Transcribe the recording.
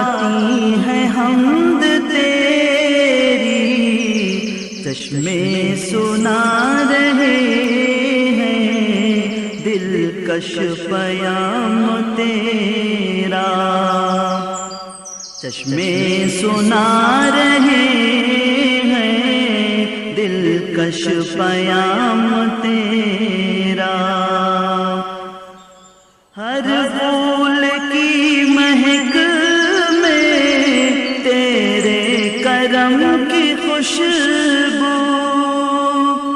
گاتی ہے حمد تیری، چشمے سنا رہے ہیں دلکش پیام تیرا، چشمے سنا رہے ہیں دلکش پیام تیرا، ہر